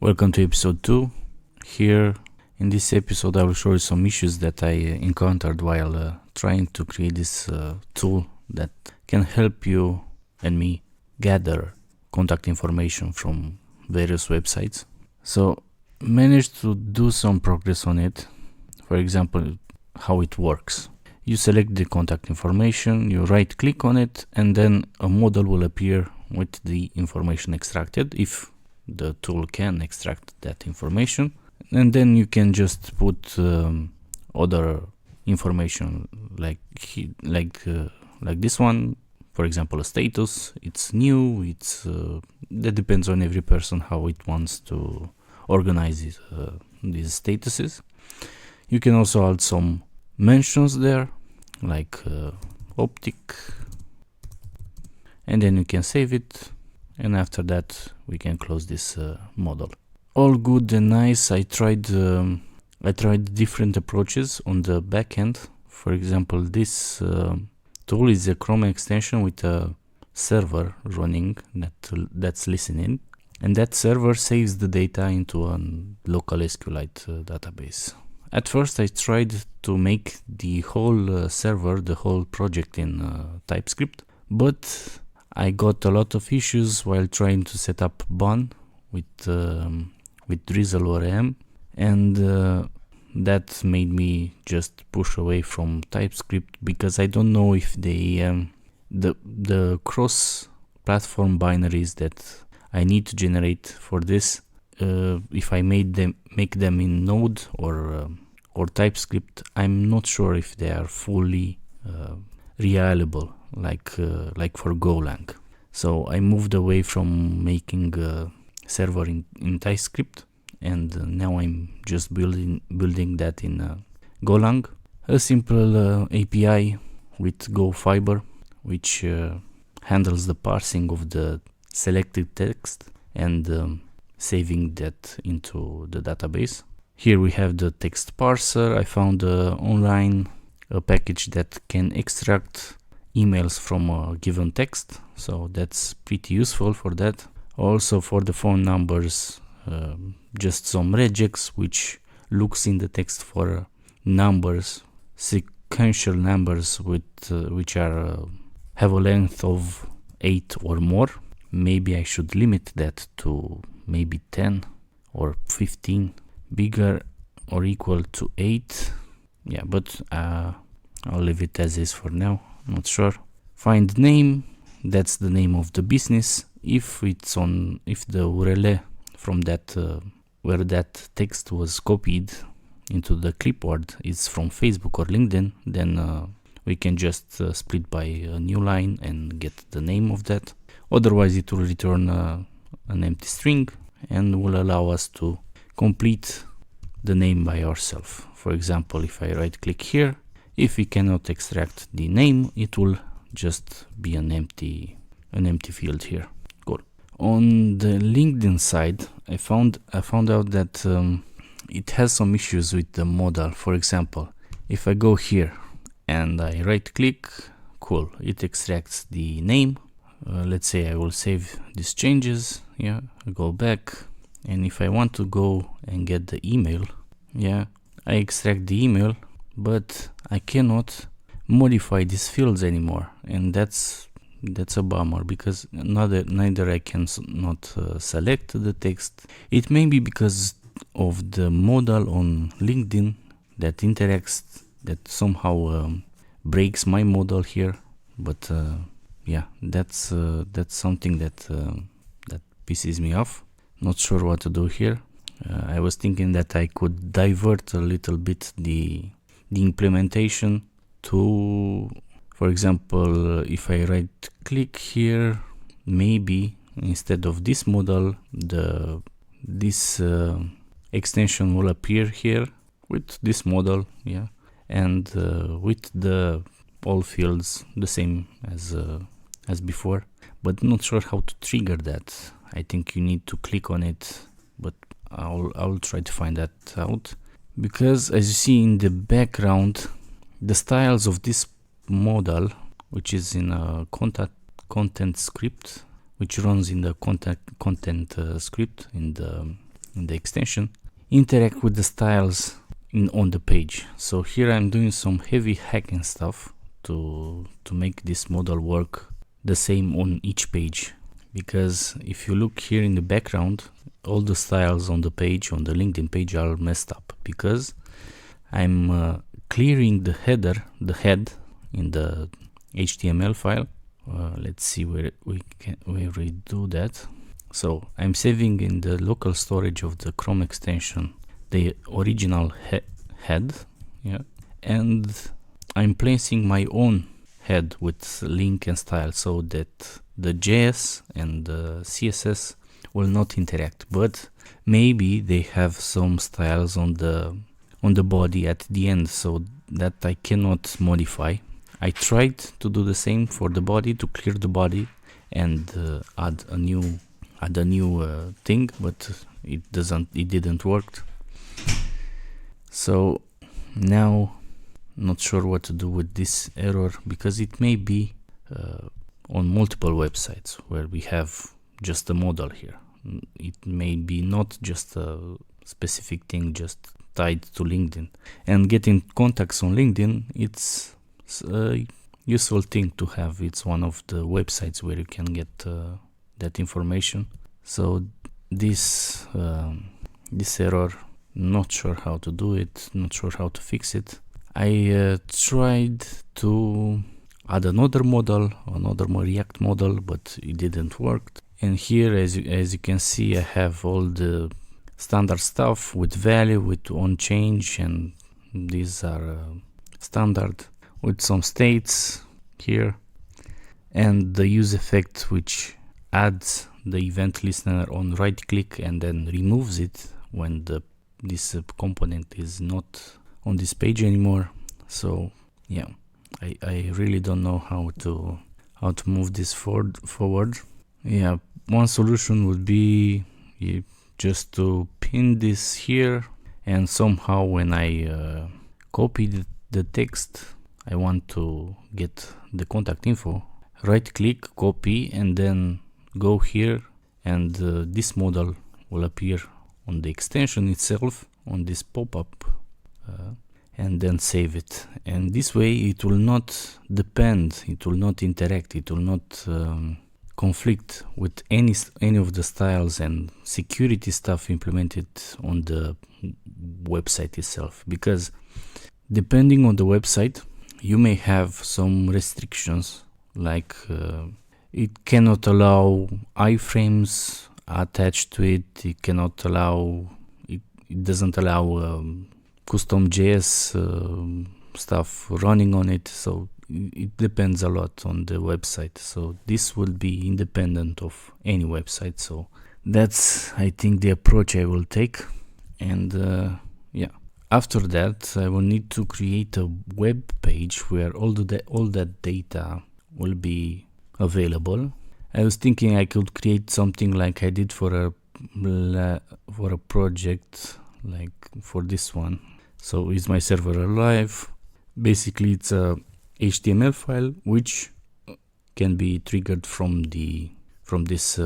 Welcome to episode 2. Here in this episode I will show you some issues that I encountered while trying to create this tool that can help you and me gather contact information from various websites. So managed to do some progress on it. For example, how it works. You select the contact information, you right click on it, and then a model will appear with the information extracted if the tool can extract that information, and then you can just put other information like this one. For example, a status. It's new. It's that depends on every person how it wants to organize these statuses. You can also add some mentions there, like optic, and then you can save it. And after that, we can close this model. All good and nice. I tried different approaches on the back end. For example, this tool is a Chrome extension with a server running that's listening, and that server saves the data into a local SQLite database. At first, I tried to make the whole server, the whole project in TypeScript, but I got a lot of issues while trying to set up Bun with Drizzle ORM, and that made me just push away from TypeScript because I don't know if the cross-platform binaries that I need to generate for this, if I make them in Node or TypeScript, I'm not sure if they are fully reliable like for Golang. So I moved away from making a server in TypeScript, and now I'm just building that in Golang, a simple API with Go Fiber, which handles the parsing of the selected text and saving that into the database. Here we have the text parser. I found online a package that can extract emails from a given text, so that's pretty useful for that. Also for the phone numbers, just some regex which looks in the text for numbers, sequential numbers with which are have a length of 8 or more. Maybe I should limit that to maybe 10 or 15, bigger or equal to 8. Yeah, but I'll leave it as is for now. Not sure. Find name, that's the name of the business. If the URL from that where that text was copied into the clipboard is from Facebook or LinkedIn, then we can just split by a new line and get the name of that. Otherwise, it will return an empty string and will allow us to complete the name by ourselves. For example, if I right click here, if we cannot extract the name, it will just be an empty field here. Cool. On the LinkedIn side, I found out that it has some issues with the model. For example, if I go here and I right click, cool, it extracts the name. Let's say I will save these changes. Yeah, I go back, and if I want to go and get the email, yeah, I extract the email, but I cannot modify these fields anymore, and that's a bummer because neither I can not select the text. It may be because of the model on LinkedIn that interacts, that somehow breaks my model here, but yeah, that's something that pisses me off. Not sure what to do here. I was thinking that I could divert a little bit the implementation to, for example, if I right click here, maybe instead of this model, this extension will appear here with this model, yeah, and with the all fields the same as before, but not sure how to trigger that. I think you need to click on it, but I'll try to find that out, because as you see in the background, the styles of this model, which is in a content script, which runs in the content script in the in the extension, interact with the styles on the page. So here I'm doing some heavy hacking stuff to make this model work the same on each page, because if you look here in the background, all the styles on the page, on the LinkedIn page, are messed up because I'm clearing the head in the HTML file. Let's see where we do that. So I'm saving in the local storage of the Chrome extension the original head, and I'm placing my own head with link and style so that the JS and the CSS will not interact, but maybe they have some styles on the body at the end, so that I cannot modify. I tried to do the same for the body, to clear the body and add a new thing, but it didn't work. So now not sure what to do with this error, because it may be on multiple websites where we have just a model here. It may be not just a specific thing just tied to LinkedIn. And getting contacts on LinkedIn, it's a useful thing to have. It's one of the websites where you can get that information. So this error, not sure how to do it, not sure how to fix it. I tried to add another model, another React model, but it didn't work. And here, as you can see, I have all the standard stuff with value, with on change, and these are standard, with some states here, and the use effect, which adds the event listener on right click and then removes it when this component is not on this page anymore. So yeah, I really don't know how to move this forward. Yeah, one solution would be just to pin this here, and somehow when I copy the text, I want to get the contact info, right click, copy, and then go here, and this model will appear on the extension itself, on this pop-up, and then save it. And this way it will not depend, it will not interact, it will not conflict with any of the styles and security stuff implemented on the website itself, because depending on the website you may have some restrictions, like it cannot allow iframes attached to it, it cannot allow, it doesn't allow custom JS stuff running on it, so it depends a lot on the website. So this will be independent of any website. So that's, I think, the approach I will take. And yeah, after that I will need to create a web page where all that data will be available. I was thinking I could create something like I did for a project, like for this one. So is my server alive? Basically it's a HTML file which can be triggered from this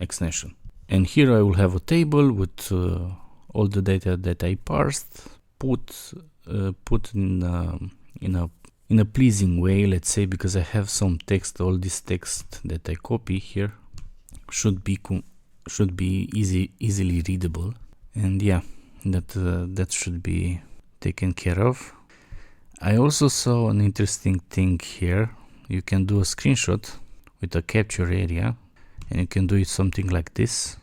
extension. And here I will have a table with all the data that I parsed, put in a pleasing way, let's say, because I have some text. All this text that I copy here should be easily readable, and yeah, that should be taken care of. I also saw an interesting thing here. You can do a screenshot with a capture area, and you can do it something like this.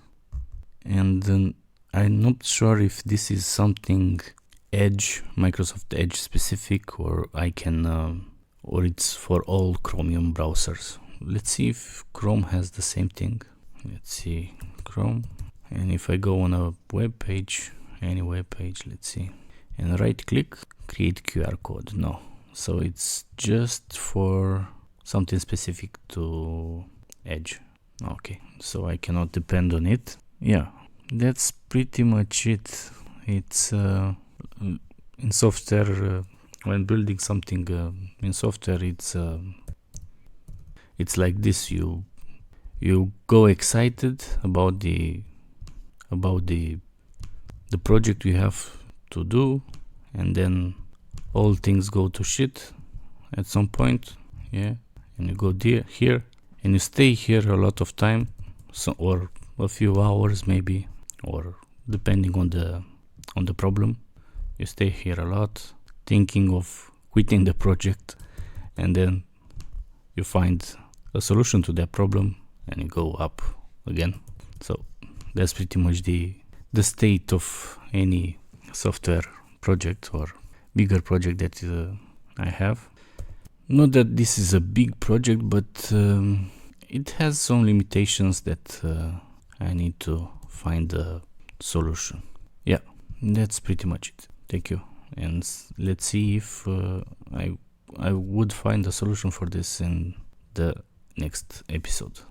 And then I'm not sure if this is something Microsoft Edge specific, or I can or it's for all Chromium browsers. Let's see if Chrome has the same thing. Let's see, Chrome, and if I go on a web page, any web page, let's see, and right click, create QR code. No, so it's just for something specific to Edge. Okay, so I cannot depend on it. Yeah, that's pretty much it. It's in software, when building something in software, it's like this. You go excited about the the project you have to do, and then all things go to shit at some point, yeah, and you go here, and you stay here a lot of time, or a few hours maybe, or depending on the problem, you stay here a lot, thinking of quitting the project, and then you find a solution to that problem, and you go up again. So that's pretty much the state of any software project or bigger project that I have. Not that this is a big project, but it has some limitations that I need to find a solution. Yeah, that's pretty much it. Thank you, and let's see if I would find a solution for this in the next episode.